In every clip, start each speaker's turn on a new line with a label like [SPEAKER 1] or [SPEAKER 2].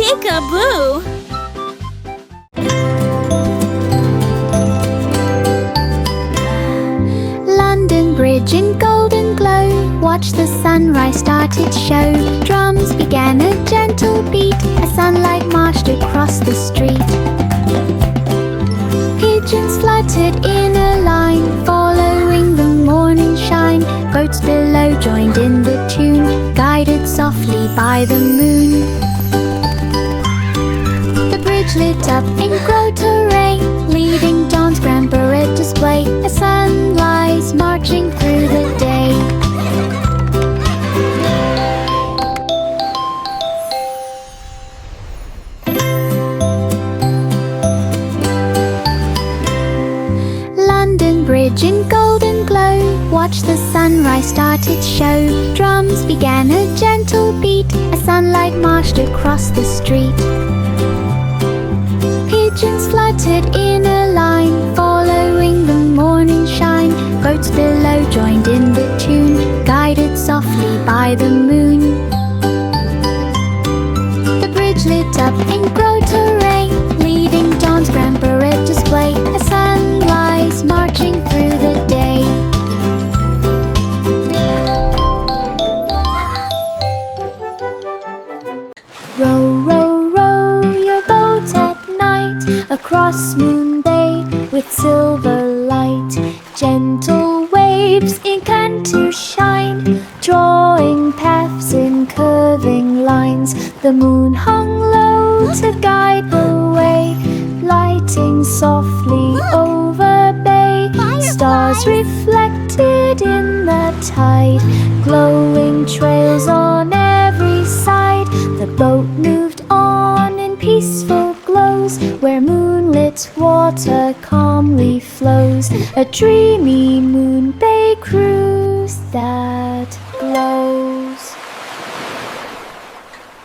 [SPEAKER 1] Peek-a-boo!
[SPEAKER 2] London Bridge in golden glow, watch the sunrise start its show. Drums began a gentle beat, as sunlight marched across the street. Pigeons fluttered in a line, following the morning shine. Boats below joined in the tune, guided softly by the moon. The bridge lit up in grotto ray, leading dawn's grand parade display, as sunrise marching through the day. London Bridge in golden glow, watch the sunrise start its show. Drums began a gentle beat, as sunlight marched across the street. Pigeons fluttered in a line, following the morning shine. Boats below joined in the tune, guided softly by the moon. The bridge lit up in grotto ray, leading dawn's grand parade display, as sunrise marching through the day. Row, row, row your boat at night, across Moon Bay with silver light. Gentle waves incan to shine, drawing paths in curving lines. The moon hung low to guide the way, lighting softly over bay. Stars reflected in the tide, glowing trails on every side. The boat moved on in peaceful glows, where moonlit water calmly flows. A dreamy Moon Bay cruise that glows.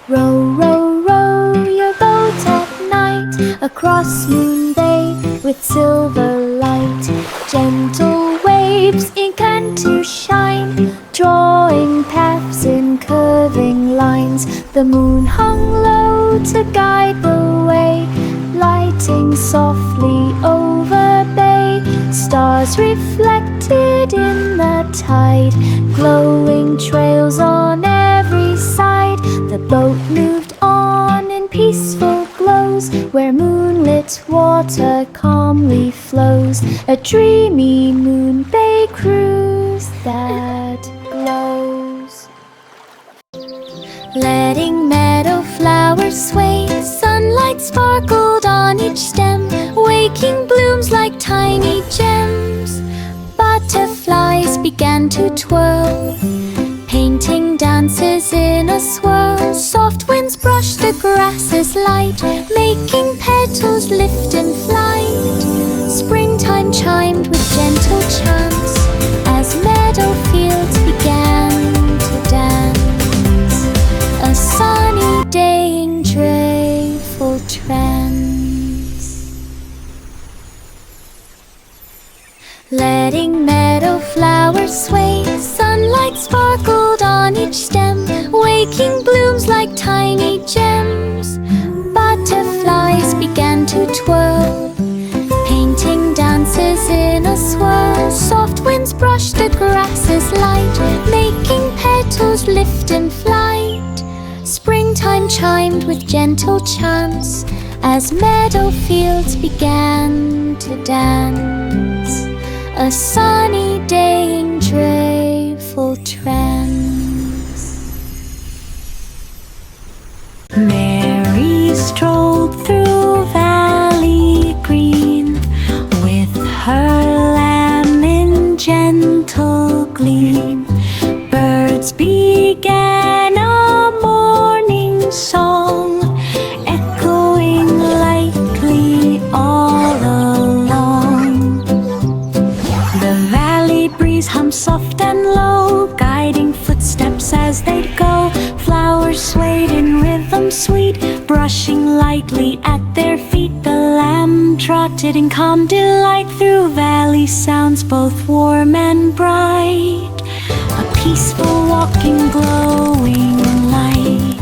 [SPEAKER 2] Row, row, row your boat at night, across Moon Bay with silver light. Gentle waves incan to shine, drawing paths in curving lines. The moon hung low to guide the way, lighting softly over bay. Stars reflected in the tide, glowing trails on every side. The boat moved on in peaceful glows, where moonlit water calmly flows. A dreamy Moon Bay cruise that glows. Letting meadow flowers sway, sunlight sparkled on each stem, waking blooms like tiny gems. Butterflies began to twirl, painting dances in a swirl. Soft winds brushed the grasses light, making petals lift in flight. Springtime chimed with gentle chants, as meadow fields began to dance. A sunny day in joyful trance. Letting meadow flowers sway, sunlight sparkled on each stem, waking blooms like tiny gems. Butterflies began to twirl, painting dances in a swirl. Soft winds brushed the grasses light, making petals lift in flight. Springtime chimed with gentle chants, as meadow fields began to dance. A sunny day in joyful trance. Mary strolled through valley green, with her lamb in gentle gleam. Birds began a morning song, echoing lightly all along. The valley breeze hummed soft and low, guiding footsteps as they'd go. Flowers swayed in rhythm sweet, brushing lightly at their feet. The lamb trotted in calm delight through valley sounds both warm and bright. A peaceful walking, glowing light.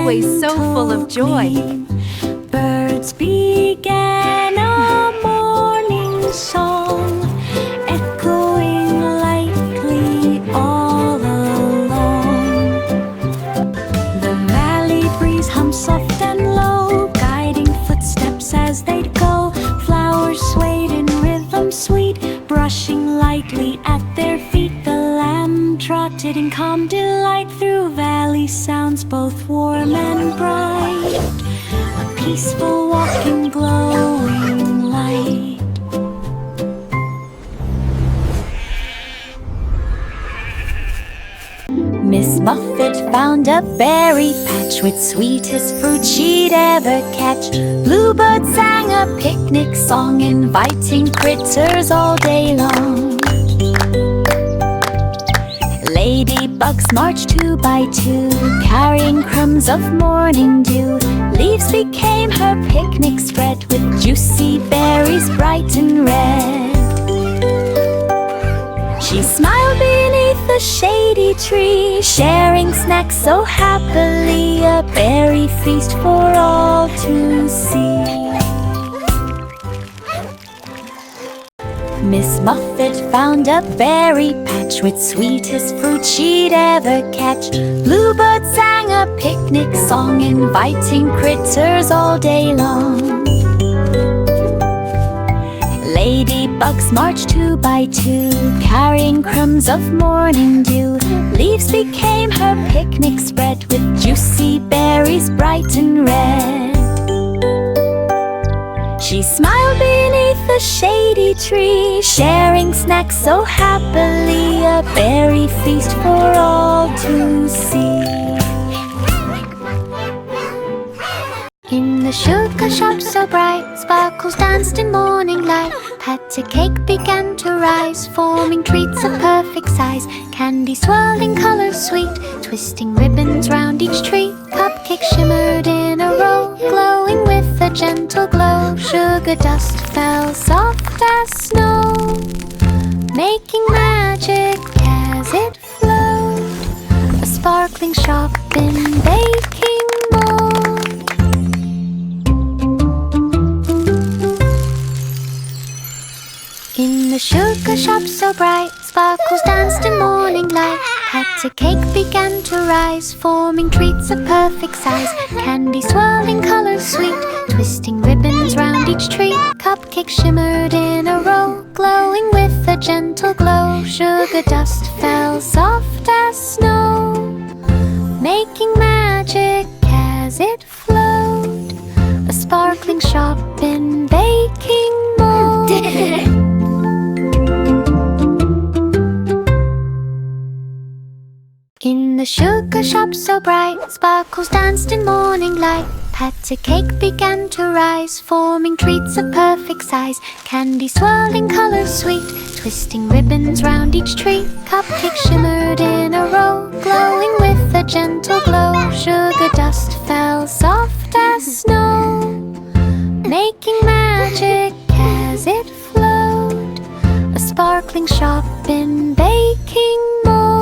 [SPEAKER 1] always so full of joy.
[SPEAKER 2] Birds began a morning song, echoing lightly all along. The valley breeze hums soft and low, guiding footsteps as they'd go. Flowers swayed in rhythm sweet, brushing lightly at their feet. The lamb trotted in calm delight through valley sounds both warm and bright. A peaceful walk in glowing light. Miss Muffet found a berry patch with sweetest fruit she'd ever catch. Bluebird sang a picnic song, inviting critters all day long. Ladybugs marched 2 by 2, carrying crumbs of morning dew. Leaves became her picnic spread, with juicy berries bright and red. She smiled beneath a shady tree, sharing snacks so happily, a berry feast for all to see. Miss Muffet found a berry patch with sweetest fruit she'd ever catch. Bluebird sang a picnic song, inviting critters all day long. Ladybugs marched 2 by 2, carrying crumbs of morning dew. Leaves became her picnic spread, with juicy berries bright and red. She smiled beneath a shady tree, sharing snacks so happily, a berry feast for all to see. In the sugar shop so bright, sparkles danced in morning light. Patty cake began to rise, forming treats of perfect size. Candy swirled in colors sweet, twisting ribbons round each treat. Cupcake shimmered in a row, glowing with a gentle glow. Sugar dust fell soft as snow, making magic as it flowed. A sparkling shop in baking mold. In the sugar shop so bright, sparkles danced in morning light. Patty cake began to rise, forming treats of perfect size. Candy swirled in colors sweet, twisting ribbons round each treat. Cupcake shimmered in a row, glowing with a gentle glow. Sugar dust fell soft as snow, making magic as it flowed. A sparkling shop in baking mold. In the sugar shop so bright, sparkles danced in morning light. Patty cake began to rise, forming treats of perfect size. Candy swirled in colors sweet, twisting ribbons round each treat. Cupcake shimmered in a row, glowing with a gentle glow. Sugar dust fell soft as snow, making magic as it flowed. A sparkling shop in baking mold.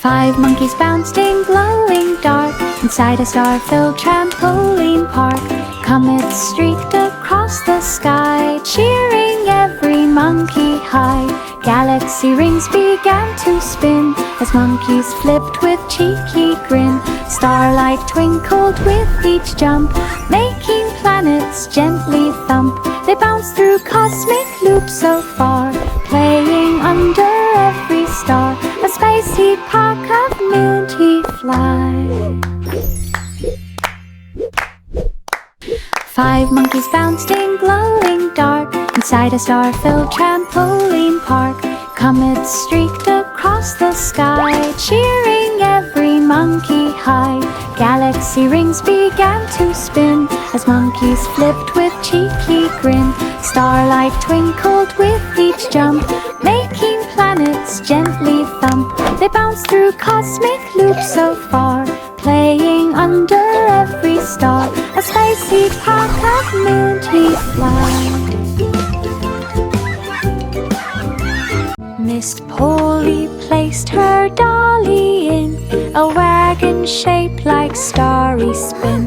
[SPEAKER 2] 5 monkeys bounced in glowing dark, inside a star-filled trampoline park. Comets streaked across the sky, cheering every monkey high. Galaxy rings began to spin, as monkeys flipped with cheeky grin. Starlight twinkled with each jump, making planets gently thump. They bounced through cosmic loops so far, playing under every star. A space heat park of multi fly. 5 monkeys bounced in glowing dark, inside a star-filled trampoline park. Comets streaked across the sky, cheering every monkey high. Galaxy rings began to spin, as monkeys flipped with cheeky grin. Starlight twinkled with each jump, making planets gently thump. They bounced through cosmic loops so far, playing under every star. A spicy park of multi-fly. Mist poured Polly placed her dolly in a wagon shaped like starry spin.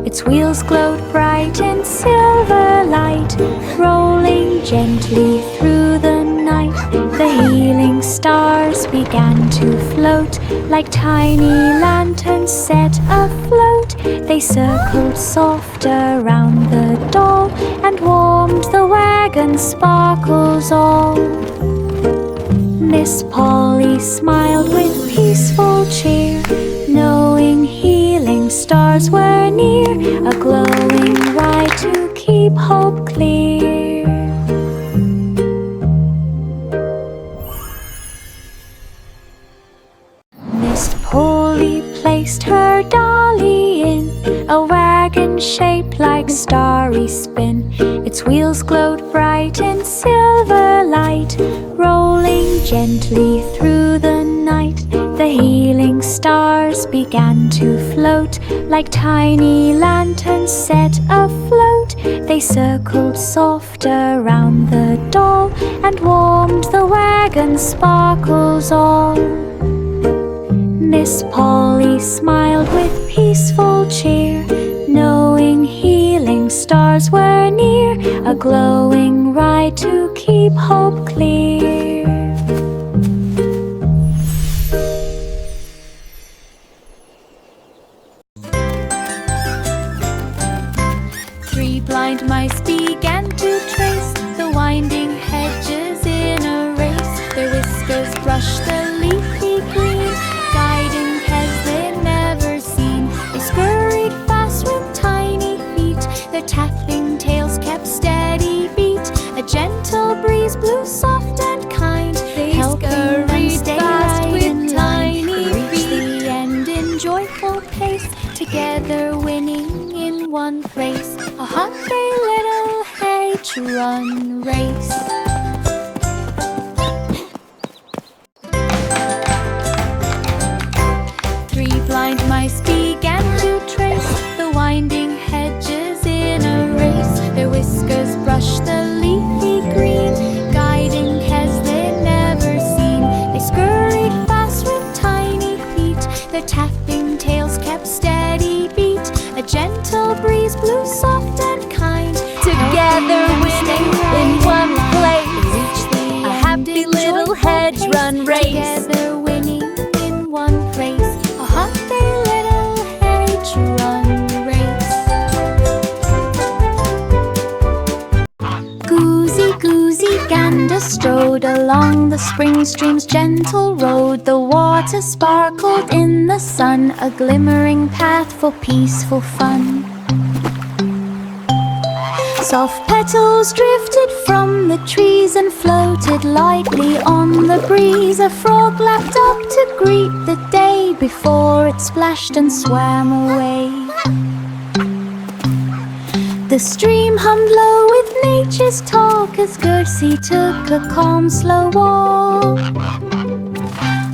[SPEAKER 2] Its wheels glowed bright in silver light, rolling gently through the night. The healing stars began to float like tiny lanterns set afloat. They circled soft around the doll and warmed the wagon's sparkles all. Miss Polly smiled with peaceful cheer, knowing healing stars were near, a glowing light to keep hope clear. Miss Polly placed her dolly in a wagon shaped like starry spin. Its wheels glowed bright in silver light, rolling gently through the night. The healing stars began to float like tiny lanterns set afloat. They circled soft around the doll and warmed the wagon's sparkles all. Miss Polly smiled with peaceful cheer, knowing healing stars were near, a glowing ride to keep hope clear. Three blind mice began to trace the winding hedges in a race. Their whiskers brushed the leafy green, guiding paths they'd never seen. They scurried fast with tiny feet, their tapping tails kept steady beat. A gentle breeze blew soft and kind, they helping them stay fast with tiny feet. Reach the end in joyful pace, together winning in one place. A hungry little hedge-run race. Three blind mice began to trace the winding hedges in a race. Their whiskers brushed the leafy green, guiding paths they'd never seen. They scurried fast with tiny feet, their tapping tails kept steady beat. A gentle breeze blew soft and kind, together winning in one place. A happy little hedge-run race. Together winning in one place. A happy little hedge-run race. Goosey, goosey, gander strode along the spring stream's gentle road. The water sparkled in the sun, a glimmering path for peaceful fun. Soft petals drifted from the trees and floated lightly on the breeze. A frog lapped up to greet the day before it splashed and swam away. The stream hummed low with nature's talk as Gertie took a calm, slow walk.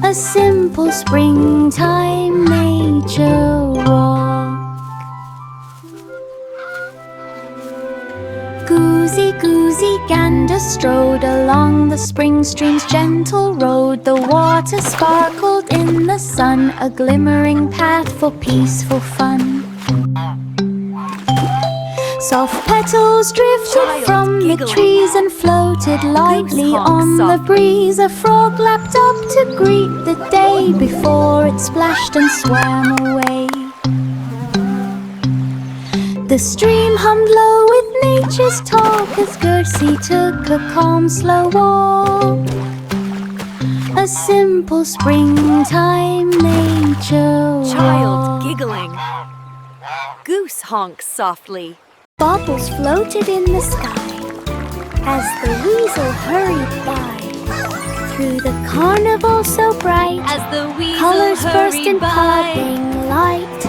[SPEAKER 2] A simple springtime nature walk. Goosey, goosey, gander strode along the spring stream's gentle road. The water sparkled in the sun, a glimmering path for peaceful fun. Soft petals drifted from the trees and floated lightly on the breeze. A frog lapped up to greet the day before it splashed and swam away. The stream hummed low with nature's talk as Gertie took a calm, slow walk. A simple springtime nature walk.
[SPEAKER 1] Child giggling. Goose honks softly.
[SPEAKER 2] Bubbles floated in the sky as the weasel hurried by. Through the carnival so bright,
[SPEAKER 1] As the weasel
[SPEAKER 2] colors burst in
[SPEAKER 1] hurried by.
[SPEAKER 2] popping light.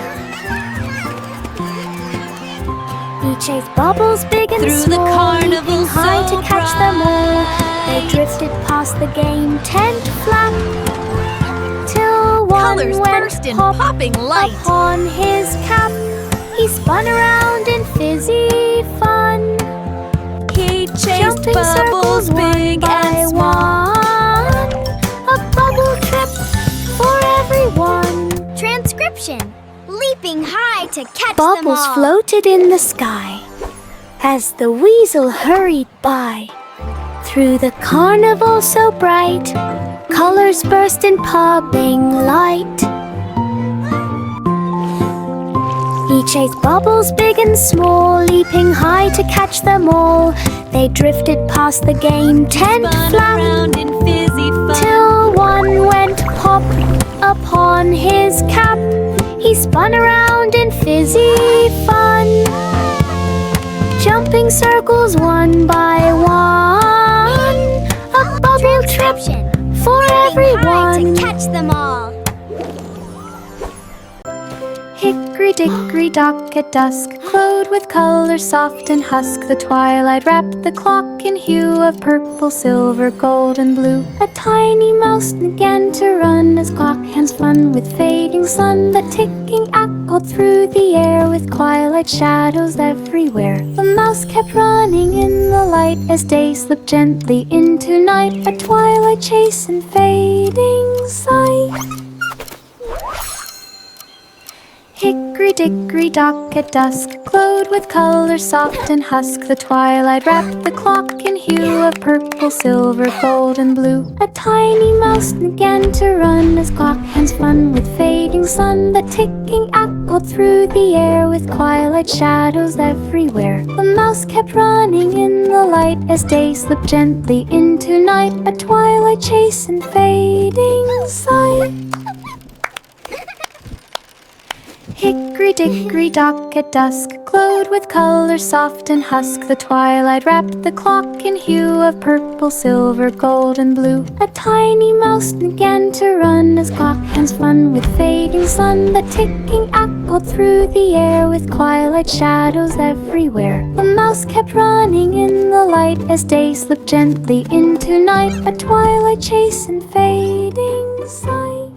[SPEAKER 2] He chased bubbles big and
[SPEAKER 1] Through the
[SPEAKER 2] small,
[SPEAKER 1] carnival
[SPEAKER 2] leaping high
[SPEAKER 1] so
[SPEAKER 2] to catch them all. They
[SPEAKER 1] bright.
[SPEAKER 2] drifted past the game tent flap, till one
[SPEAKER 1] Colors
[SPEAKER 2] went
[SPEAKER 1] burst in
[SPEAKER 2] pop
[SPEAKER 1] popping light.
[SPEAKER 2] upon his cap. He spun around in fizzy fun,
[SPEAKER 1] He chased
[SPEAKER 2] jumping
[SPEAKER 1] bubbles
[SPEAKER 2] circles one
[SPEAKER 1] big
[SPEAKER 2] by
[SPEAKER 1] and small.
[SPEAKER 2] one. A
[SPEAKER 3] to catch them
[SPEAKER 2] Bubbles
[SPEAKER 3] all.
[SPEAKER 2] floated in the sky as the weasel hurried by. Through the carnival so bright, colors burst in popping light. He chased bubbles big and small, leaping high to catch them all. They drifted past the game tent
[SPEAKER 1] Spun
[SPEAKER 2] flap,
[SPEAKER 1] around in fizzy fun.
[SPEAKER 2] till one went pop upon his cap. He spun around in fizzy fun, jumping circles one by one. A bubble trip for everyone.
[SPEAKER 3] To catch them all.
[SPEAKER 2] Hickory-dickory-dock at dusk, glowed with color soft and husk. The twilight wrapped the clock in hue of purple, silver, gold, and blue. A tiny mouse began to run as clock hands fun with fading sun. The ticking echoed through the air with twilight shadows everywhere. The mouse kept running in the light as day slipped gently into night. A twilight chase and fading sight. Hickory-dickory-dock at dusk, glowed with color soft and husk. The twilight wrapped the clock in hue of purple, silver, gold, and blue. A tiny mouse began to run as clock hands fun with fading sun. The ticking echoed through the air with twilight shadows everywhere. The mouse kept running in the light as day slipped gently into night. A twilight chase and fading sight. Hickory-dickory-dock at dusk, glowed with color soft and husk. The twilight wrapped the clock in hue of purple, silver, gold, and blue. A tiny mouse began to run as clock hands fun with fading sun. The ticking echoed through the air with twilight shadows everywhere. The mouse kept running in the light as day slipped gently into night. A twilight chase and fading sight.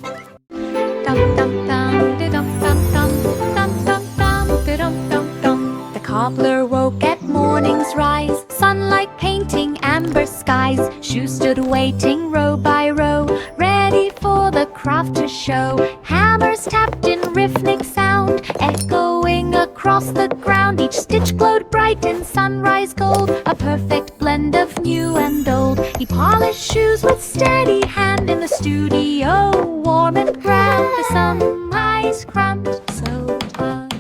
[SPEAKER 2] The cobbler woke at morning's rise, sunlight painting amber skies. Shoes stood waiting row by row, ready for the craft to show. Hammers tapped in rhythmic sound, echoing across the ground. Each stitch glowed bright in sunrise gold, a perfect blend of new and old. He polished shoes with steady hand in the studio, warm and grand. The sunrise cramped so tight.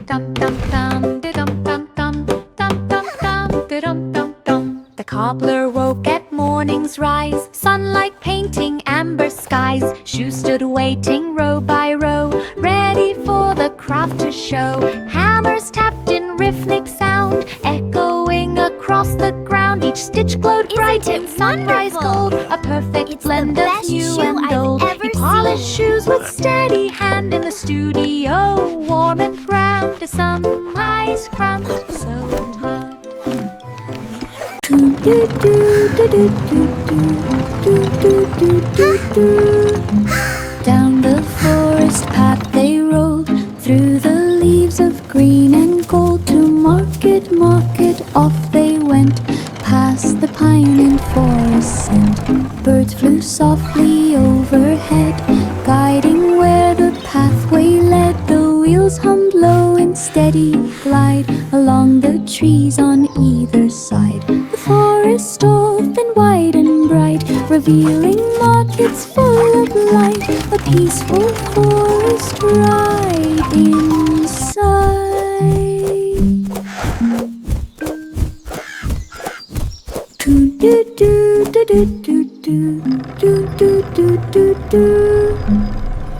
[SPEAKER 2] Dum dum dum, dum dum dum, dum dum dum, dum dum dum. The cobbler woke at morning's rise, sunlight painting amber skies. Shoes stood waiting row by row, ready for the craft to show. Hammers tapped in rhythmic sound, echoing across the ground. Each stitch glowed bright in sunrise gold, a perfect blend of new and old. He polished shoes with steady hand in the studio, warm and grand. The sunrise cramped so high. Down the forest path they rolled, through the leaves of green and gold. To market, market, off they went, past the pine and forest scent. Birds flew softly overhead, guiding where the pathway led. The wheels hummed low in steady glide along the trees on either side. The forest open wide and bright, revealing markets full of light. A peaceful forest ride inside.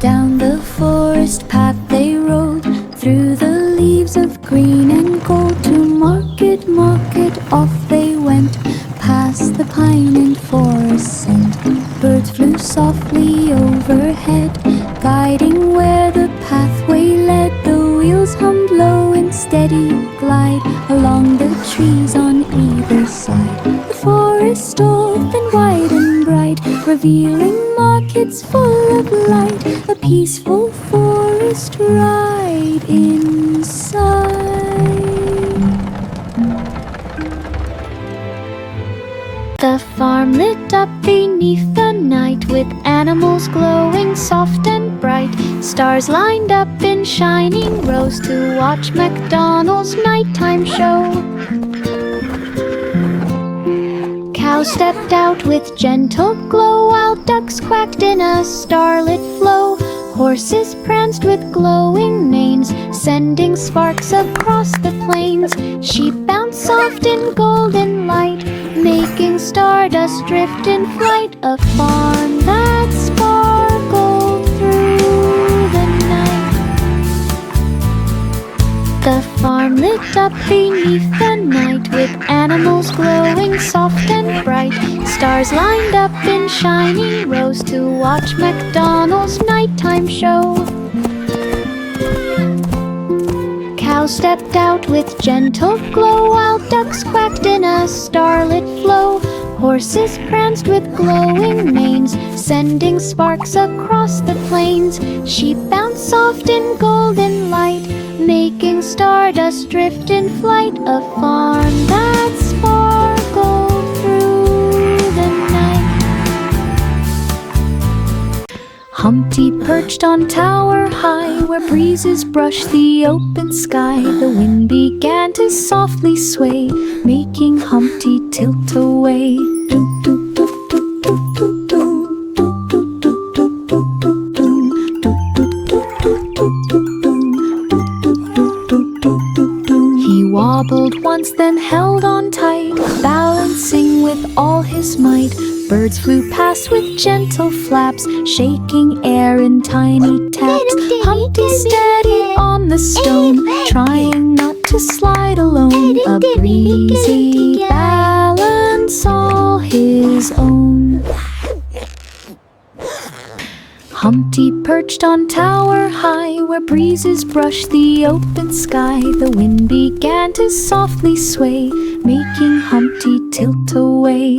[SPEAKER 2] Down the forest path they rode, through the leaves of green and gold. To market, market, off they went, past the pine and forest scent. Birds flew softly overhead, guiding where the pathway led. The wheels hummed low in steady glide along the trees on either side. The forest open wide and bright, revealing markets full of light. A peaceful forest ride inside. The farm lit up beneath the night, with animals glowing soft and bright. Stars lined up in shining rows to watch MacDonald's nighttime show. Cows stepped out with gentle glow, while ducks quacked in a starlit flow. Horses pranced with glowing manes, sending sparks across the plains. Sheep bounced soft in golden light, making stardust drift in flight. A farm that sparkled through the night. The farm lit up beneath the night, with animals glowing soft and bright. Stars lined up in shining rows to watch MacDonald's nighttime show. Cows stepped out with gentle glow, while ducks quacked in a starlit flow. Horses pranced with glowing manes, sending sparks across the plains. Sheep bounced soft in golden light, making stardust drift in flight. A farm that sparkled through the night. Humpty perched on tower high, where breezes brushed the open sky. The wind began to softly sway, making Humpty tilt away. He wobbled once, then held on tight, balancing with all his might. Birds flew past with gentle flaps, shaking air in tiny taps. Humpty steadied on the stone, trying not to slide alone. A breezy balance all his own. Humpty perched on tower high, where breezes brushed the open sky. The wind began to softly sway, making Humpty tilt away.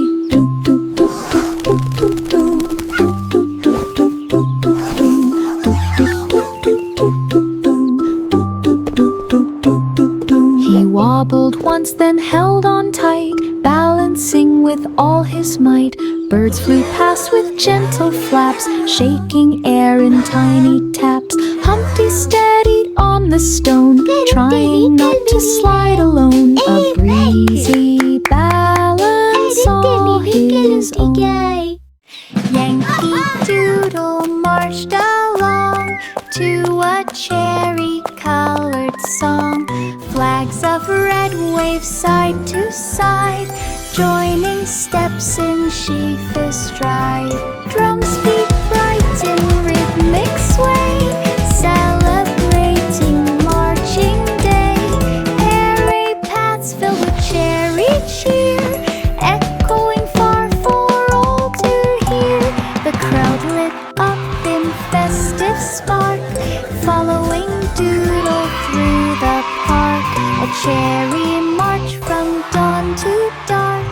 [SPEAKER 2] He wobbled once, then held on tight, balancing with all his might. Birds flew past with gentle flaps, shaking air in tiny taps. Humpty steadied on the stone, trying not to slide alone. A breezy balance all his own. Yankee Doodle marched along to a cherry-colored song. Flags of red wave side to side, joining steps in sheafish stride. Drums beat bright in rhythmic sway, celebrating marching day. Airy paths filled with cherry cheer, echoing far for all to hear. The crowd lit up in festive spark, following Doodle through the park. A cherry march from dawn to dark.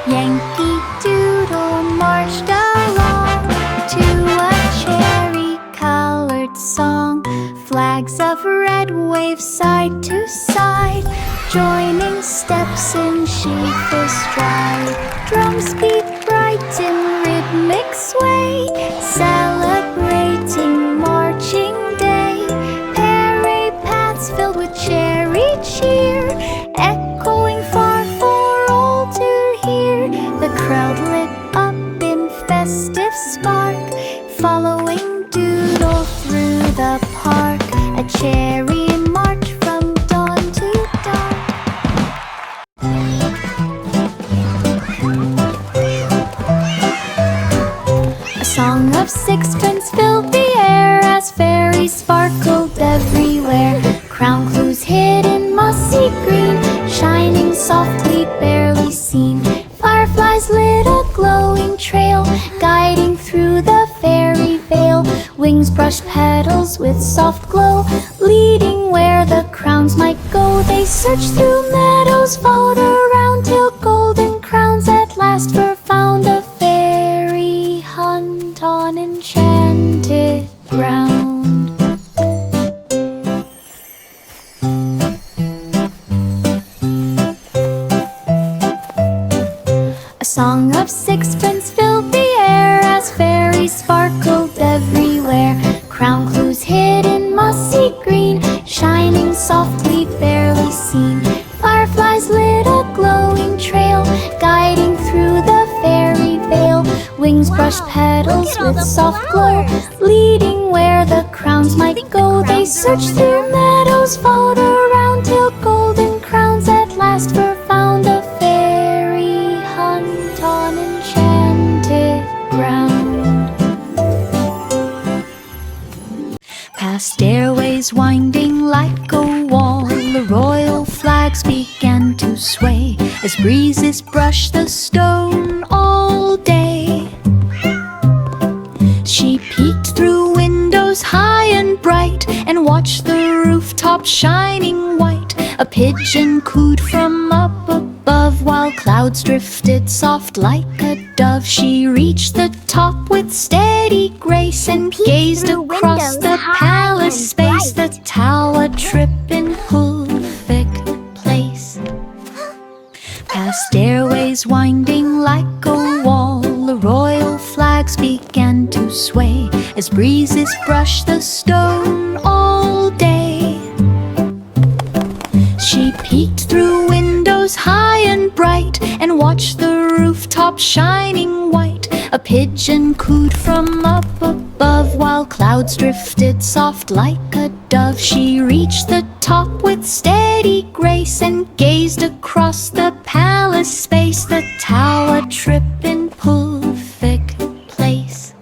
[SPEAKER 2] Yankee Doodle marched along to a cherry-colored song. Flags of red wave side to side, joining steps in sheafish stride. Drums beat bright in rhythmic sway, celebrating marching day. Airy paths filled with cherry cheer, echoing far for all to hear. The crowd lit up in festive spark, following Doodle through the park. A cherry march from dawn to dark. A song of sixpence filled the air as fairies sparkled everywhere. Crown clues hid in mossy green, shining softly, barely seen. Fireflies lit a glowing trail, guiding through the fairy veil. Wings brushed petals with soft glow, leading where the crowns might go. They searched through meadows, followed around, till golden crowns at last were found. A fairy hunt on enchanted ground. A song of sixpence filled the air as fairies sparkled brush petals with soft glow, leading where the crowns might go. They searched through meadows, followed around till golden crowns at last were found. A fairy hunt on enchanted ground. Past stairways winding like a wall, the royal flags began to sway as breezes brushed the stone all day. She peeked through windows high and bright and watched the rooftop shining white. A pigeon cooed from up above while clouds drifted soft like a dove. She reached the top with steady grace and gazed across the palace space, the tower trip in Hulvik Place. Past stairways winding like a wall, the royal flags began to sway as breezes brushed the stone all day. She peeked through windows high and bright and watched the rooftop shining white. A pigeon cooed from up above while clouds drifted soft like a dove. She reached the top with steady grace and gazed across the palace space, the tower trip in Hulvik Place.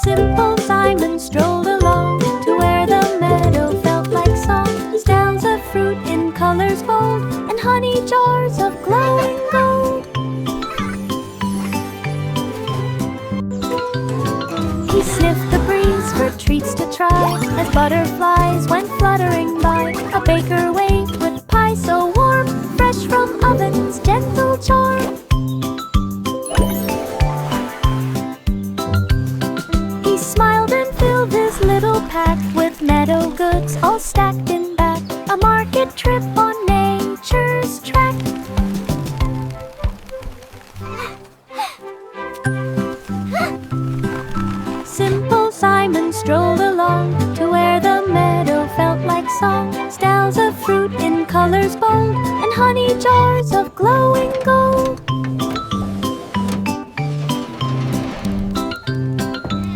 [SPEAKER 2] Simple Simon strolled along to where the meadow felt like song. Stems of fruit in colors bold and honey jars of glowing gold. He sniffed the breeze for treats to try as butterflies went fluttering by. A baker waved with pie so warm, fresh from oven's gentle charm. He smiled and filled his little pack with meadow goods all stacked in back. A market trip on nature's track. Simple Simon strolled along to where the meadow felt like song. Styles of fruit in colors bold and honey jars of glowing gold.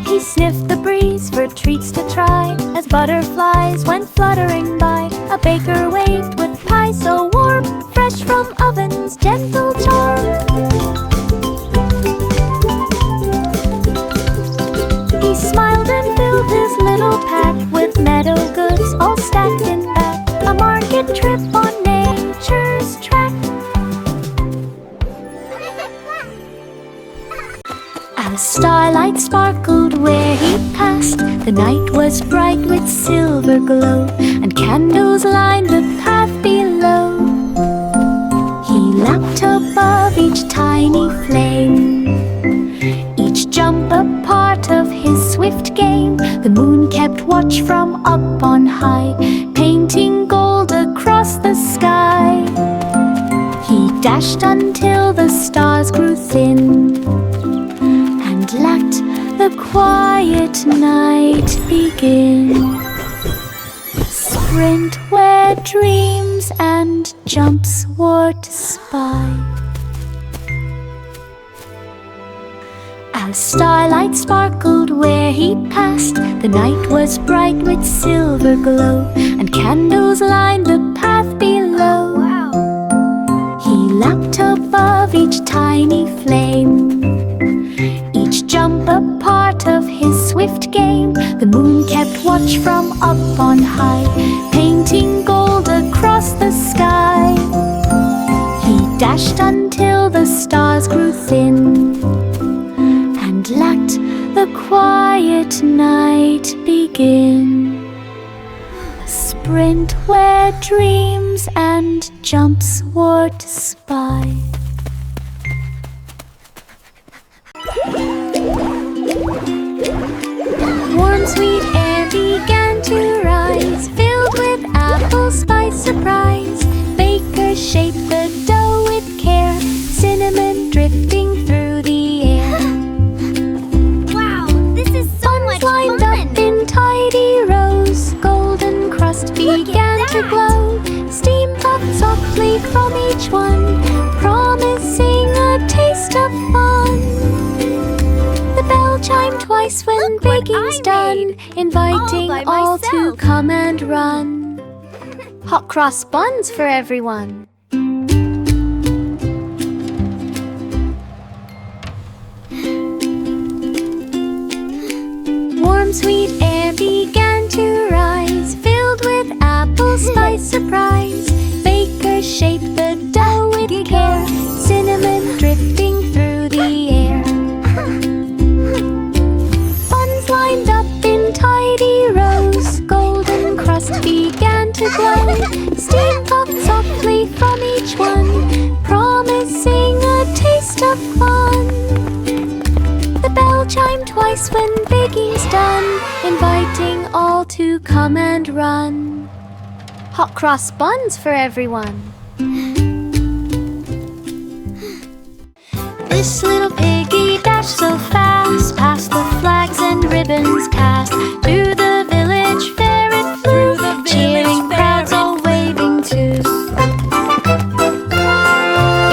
[SPEAKER 2] He sniffed the breeze for treats to try as butterflies went fluttering by. A baker waved with pie so warm, fresh from oven's gentle charm. He smiled and filled his little pack with meadow goods all stacked in back. A market trip on nature's track. As starlight sparkled where he passed, the night was bright with silver glow, and candles lined the path below. He leapt above each tiny flame, each jump a part of his swift game. The moon kept watch from up on high, painting gold across the sky. He dashed until the stars grew thin and let the quiet night begin. Sprint where dreams and jumps were to spy. As starlight sparkled where he passed, the night was bright with silver glow, and candles lined the path below. He leapt above each tiny flame, each jump a part of his swift game. The moon kept watch from up on high, painting gold across the sky. He dashed until the stars grew thin and let the quiet night begin. A sprint where dreams and jumps were to spy. Warm sweet air began to rise, filled with apples by surprise. Baker shaped the dough with care, cinnamon drifting through the air.
[SPEAKER 3] Wow, this is so much
[SPEAKER 2] Lined
[SPEAKER 3] fun!
[SPEAKER 2] up in tidy rows, golden crust began to glow. Steam puffed softly from each one, twice when
[SPEAKER 3] Look what
[SPEAKER 2] baking's
[SPEAKER 3] I
[SPEAKER 2] done,
[SPEAKER 3] made.
[SPEAKER 2] inviting
[SPEAKER 3] All by
[SPEAKER 2] all to
[SPEAKER 3] myself.
[SPEAKER 2] come and run. Hot cross buns for everyone. Warm sweet air began to rise, filled with apple spice surprise. Bakers shaped the dough with care, cinnamon drifting through the air. Buns lined up in tidy rows, golden crust began to glow. Steam puffed softly from each one, promising a taste of fun. The bell chimed twice when baking's done, inviting all to come and run. Hot cross buns for everyone. This little piggy dashed so fast, past the flags and ribbons cast. Through the village fair it flew, cheering crowds all waving too.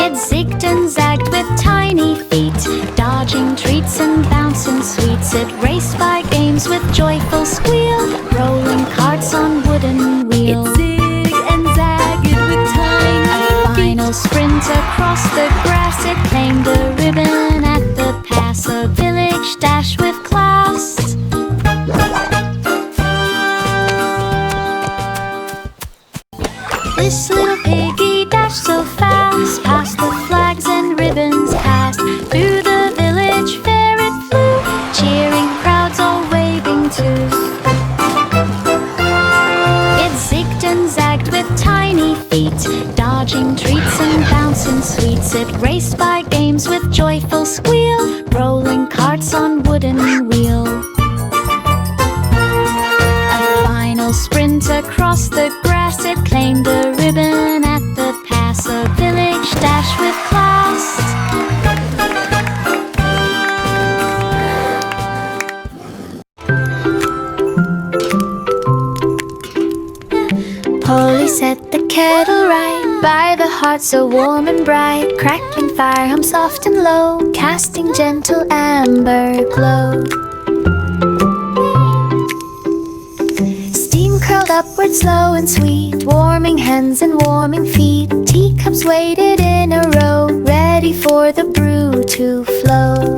[SPEAKER 2] It zigged and zagged with tiny feet, dodging treats and bouncing sweets. It raced by games with joyful squeal, rolling carts on wooden wheels.
[SPEAKER 1] It zigged and zagged with tiny
[SPEAKER 2] A final sprint across the grass, it claimed a ribbon at the pass. A village dash with class. This little piggy dashed so fast, past the flags and ribbons cast. Through the village fair it flew, cheering crowds all waving too. It zigged and zagged with tiny feet, dodging treats and bouncing sweets. It raced by games with joyful squeal, rolling carts on wooden wheel. A final sprint across the grass, it claimed a ribbon at the pass. A village dash with class. Polly set the kettle right by the hearth so warm and bright. Crackling fire hum soft and low, casting gentle amber glow. Steam curled upward slow and sweet, warming hands and warming feet. Teacups waited in a row, ready for the brew to flow.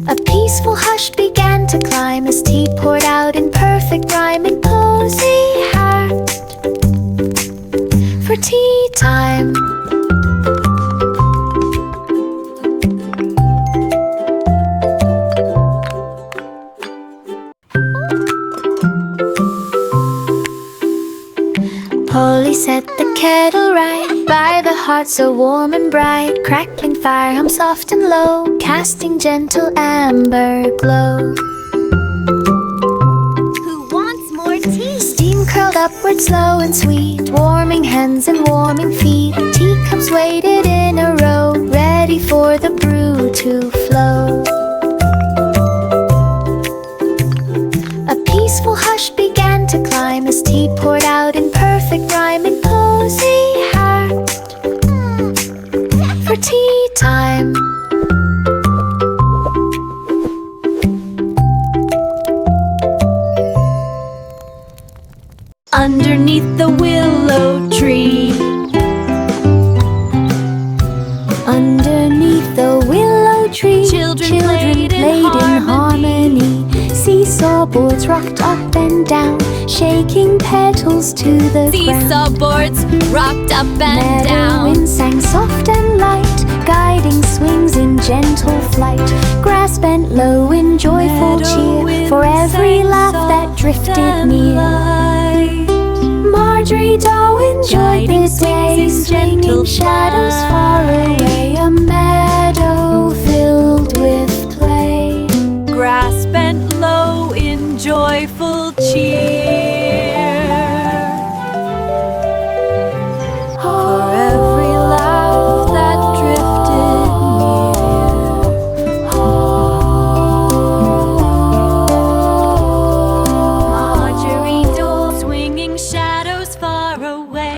[SPEAKER 2] A peaceful hush began to climb as tea poured out in perfect rhyme in cozy heart for tea time. Polly set the kettle right by the hearth so warm and bright. Crackling fire hum soft and low, casting gentle amber glow.
[SPEAKER 3] Who wants more tea?
[SPEAKER 2] Steam curled upward slow and sweet, warming hands and warming feet. Teacups waited in a row, ready for the brew to flow. A peaceful hush began to climb as tea poured out in perfect rhyme in cozy heart for tea time.
[SPEAKER 1] underneath the willow tree.
[SPEAKER 2] Underneath the willow tree,
[SPEAKER 1] Children
[SPEAKER 2] played
[SPEAKER 1] played in
[SPEAKER 2] harmony. Seesaw boards rocked up and down, shaking petals to the ground.
[SPEAKER 1] Seesaw boards rocked up and
[SPEAKER 2] Meadow
[SPEAKER 1] down.
[SPEAKER 2] wind sang soft and light, guiding swings in gentle flight. Grass bent low in joyful
[SPEAKER 1] Meadow
[SPEAKER 2] cheer
[SPEAKER 1] wind
[SPEAKER 2] for every
[SPEAKER 1] sang
[SPEAKER 2] laugh that
[SPEAKER 1] soft
[SPEAKER 2] drifted
[SPEAKER 1] and
[SPEAKER 2] near.
[SPEAKER 1] light.
[SPEAKER 2] Marjorie Doe enjoyed
[SPEAKER 1] Guiding
[SPEAKER 2] the
[SPEAKER 1] swings
[SPEAKER 2] day,
[SPEAKER 1] in
[SPEAKER 2] swinging
[SPEAKER 1] gentle
[SPEAKER 2] shadows far
[SPEAKER 1] flight.
[SPEAKER 2] away. A meadow filled with play.
[SPEAKER 1] Grass bent low in joyful